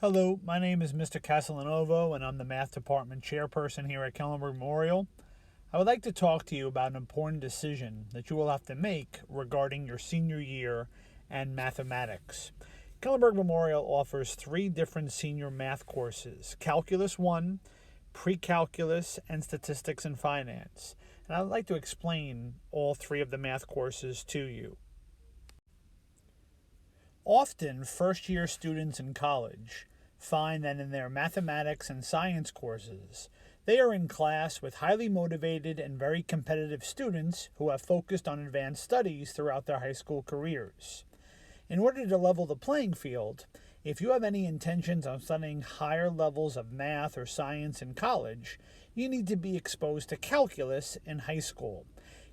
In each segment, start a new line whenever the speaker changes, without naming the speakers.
Hello, my name is Mr. Castellanovo, and I'm the Math Department Chairperson here at Kellenberg Memorial. I would like to talk to you about an important decision that you will have to make regarding your senior year and mathematics. Kellenberg Memorial offers 3 different senior math courses: Calculus 1, Pre-Calculus, and Statistics and Finance. And I'd like to explain all 3 of the math courses to you. Often, first-year students in college find that in their mathematics and science courses, they are in class with highly motivated and very competitive students who have focused on advanced studies throughout their high school careers. In order to level the playing field, if you have any intentions on studying higher levels of math or science in college, you need to be exposed to calculus in high school.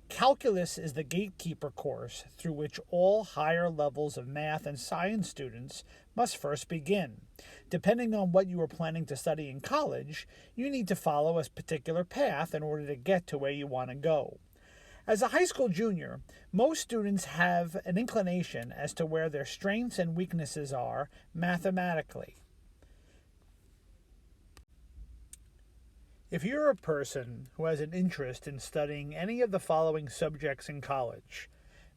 Calculus is the gatekeeper course through which all higher levels of math and science students must first begin. Depending on what you are planning to study in college, you need to follow a particular path in order to get to where you want to go. As a high school junior, most students have an inclination as to where their strengths and weaknesses are mathematically. If you're a person who has an interest in studying any of the following subjects in college: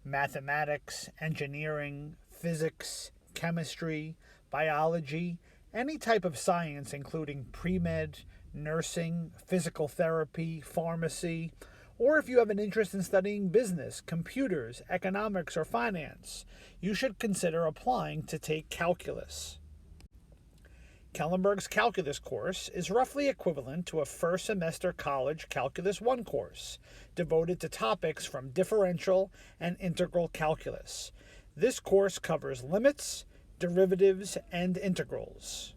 mathematics, engineering, physics, chemistry, biology, any type of science including pre-med, nursing, physical therapy, pharmacy, or if you have an interest in studying business, computers, economics, or finance, you should consider applying to take calculus. Kellenberg's Calculus course is roughly equivalent to a first semester college Calculus 1 course, devoted to topics from differential and integral calculus. This course covers limits, derivatives, and integrals.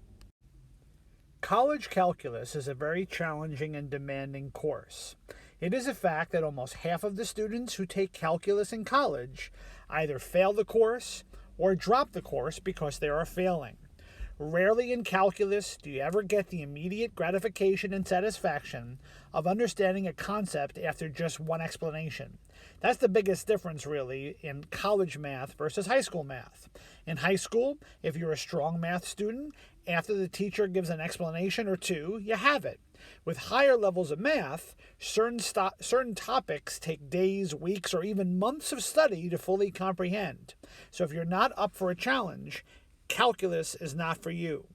College calculus is a very challenging and demanding course. It is a fact that almost half of the students who take calculus in college either fail the course or drop the course because they are failing. Rarely in calculus do you ever get the immediate gratification and satisfaction of understanding a concept after just one explanation. That's the biggest difference, really, in college math versus high school math. In high school, if you're a strong math student, after the teacher gives an explanation or two, you have it. With higher levels of math, certain topics take days, weeks, or even months of study to fully comprehend. So if you're not up for a challenge, calculus is not for you.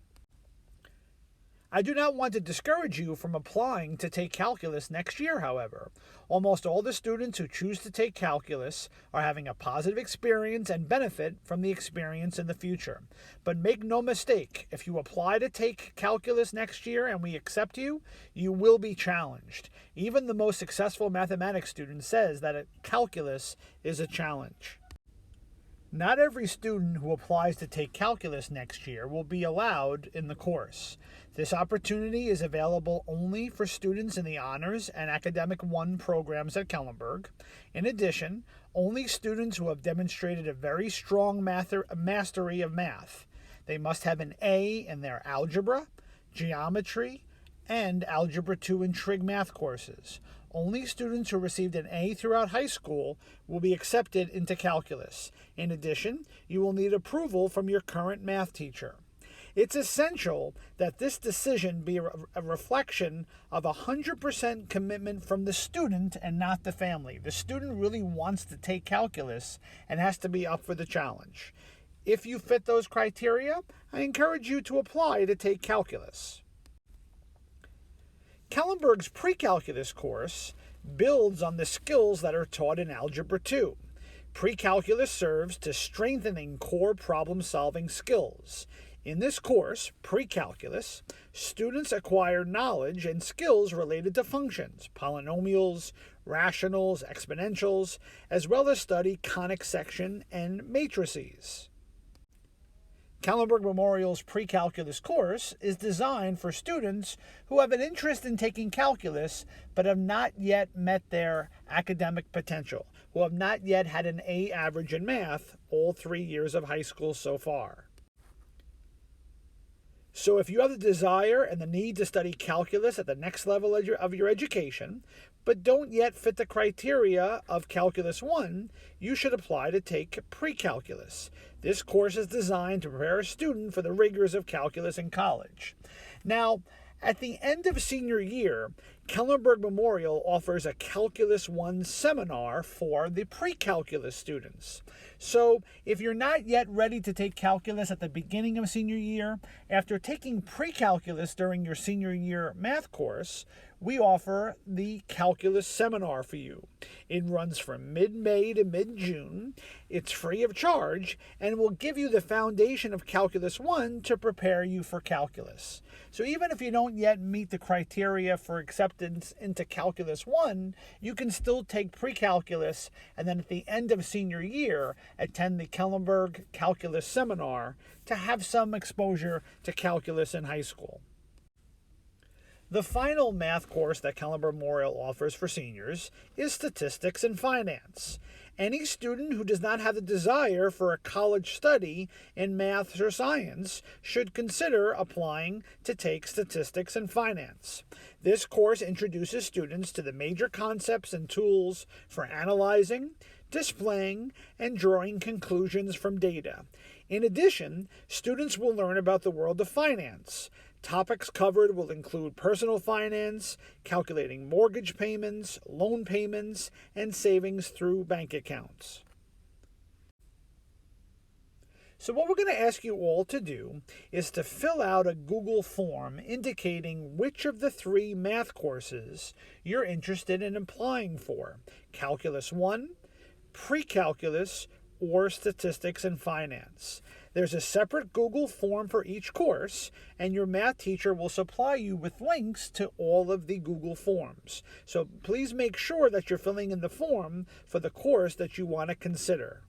I do not want to discourage you from applying to take calculus next year, however. Almost all the students who choose to take calculus are having a positive experience and benefit from the experience in the future. But make no mistake, if you apply to take calculus next year and we accept you, you will be challenged. Even the most successful mathematics student says that calculus is a challenge. Not every student who applies to take calculus next year will be allowed in the course. This opportunity is available only for students in the Honors and Academic 1 programs at Kellenberg. In addition, only students who have demonstrated a very strong mastery of math. They must have an A in their algebra, geometry, and Algebra 2 and Trig math courses. Only students who received an A throughout high school will be accepted into calculus. In addition, you will need approval from your current math teacher. It's essential that this decision be a reflection of 100% commitment from the student and not the family. The student really wants to take calculus and has to be up for the challenge. If you fit those criteria, I encourage you to apply to take calculus. Kellenberg's Pre-Calculus course builds on the skills that are taught in Algebra 2. Pre-Calculus serves to strengthening core problem-solving skills. In this course, Pre-Calculus, students acquire knowledge and skills related to functions, polynomials, rationals, exponentials, as well as study conic section and matrices. Kellenberg Memorial's Pre-Calculus course is designed for students who have an interest in taking calculus but have not yet met their academic potential, who have not yet had an A average in math all 3 years of high school so far. So if you have the desire and the need to study calculus at the next level of your education, but don't yet fit the criteria of Calculus 1, you should apply to take pre-calculus. This course is designed to prepare a student for the rigors of calculus in college. Now, at the end of senior year, Kellenberg Memorial offers a Calculus 1 seminar for the pre-calculus students. So, if you're not yet ready to take calculus at the beginning of senior year, after taking pre-calculus during your senior year math course, we offer the calculus seminar for you. It runs from mid-May to mid-June. It's free of charge and will give you the foundation of Calculus 1 to prepare you for calculus. So even if you don't yet meet the criteria for acceptance into Calculus 1, you can still take pre-calculus and then at the end of senior year attend the Kellenberg Calculus Seminar to have some exposure to calculus in high school. The final math course that Kellenberg Memorial offers for seniors is Statistics and Finance. Any student who does not have the desire for a college study in math or science should consider applying to take Statistics and Finance. This course introduces students to the major concepts and tools for analyzing, displaying, and drawing conclusions from data. In addition, students will learn about the world of finance. Topics covered will include personal finance, calculating mortgage payments, loan payments, and savings through bank accounts. So what we're going to ask you all to do is to fill out a Google form indicating which of the 3 math courses you're interested in applying for: Calculus 1, Pre-Calculus, or Statistics and Finance. There's a separate Google form for each course, and your math teacher will supply you with links to all of the Google forms. So please make sure that you're filling in the form for the course that you want to consider.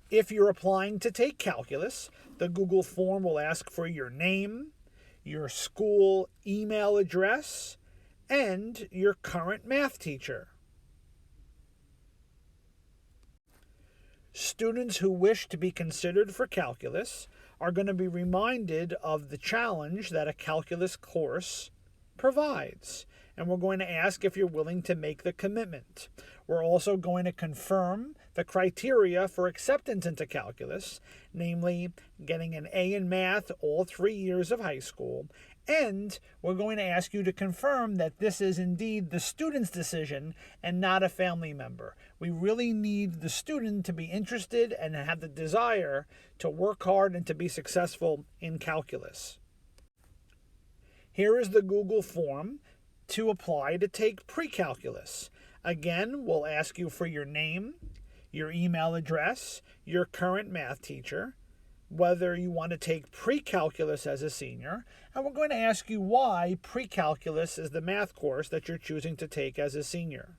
If you're applying to take calculus, the Google form will ask for your name, your school email address, and your current math teacher. Students who wish to be considered for calculus are going to be reminded of the challenge that a calculus course provides, and we're going to ask if you're willing to make the commitment. We're also going to confirm the criteria for acceptance into calculus, namely getting an A in math all 3 years of high school, and we're going to ask you to confirm that this is indeed the student's decision and not a family member. We really need the student to be interested and have the desire to work hard and to be successful in calculus. Here is the Google form to apply to take pre-calculus. Again, we'll ask you for your name, your email address, your current math teacher, whether you want to take pre-calculus as a senior, and we're going to ask you why pre-calculus is the math course that you're choosing to take as a senior.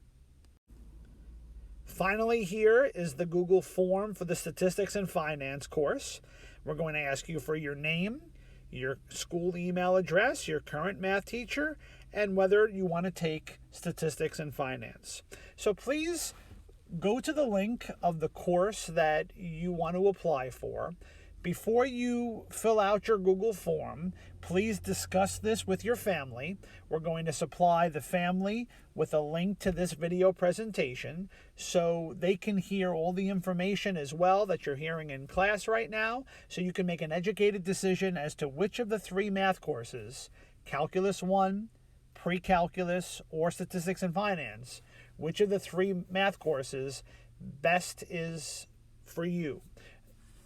Finally, here is the Google form for the Statistics and Finance course. We're going to ask you for your name, your school email address, your current math teacher, and whether you want to take Statistics and Finance. So please go to the link of the course that you want to apply for. Before you fill out your Google form, please discuss this with your family. We're going to supply the family with a link to this video presentation so they can hear all the information as well that you're hearing in class right now, so you can make an educated decision as to which of the 3 math courses, Calculus 1, Pre-Calculus, or Statistics and Finance, which of the 3 math courses best is for you.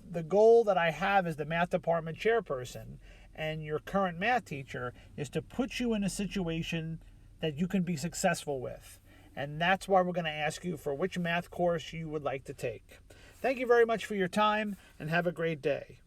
The goal that I have as the math department chairperson and your current math teacher is to put you in a situation that you can be successful with. And that's why we're going to ask you for which math course you would like to take. Thank you very much for your time, and have a great day.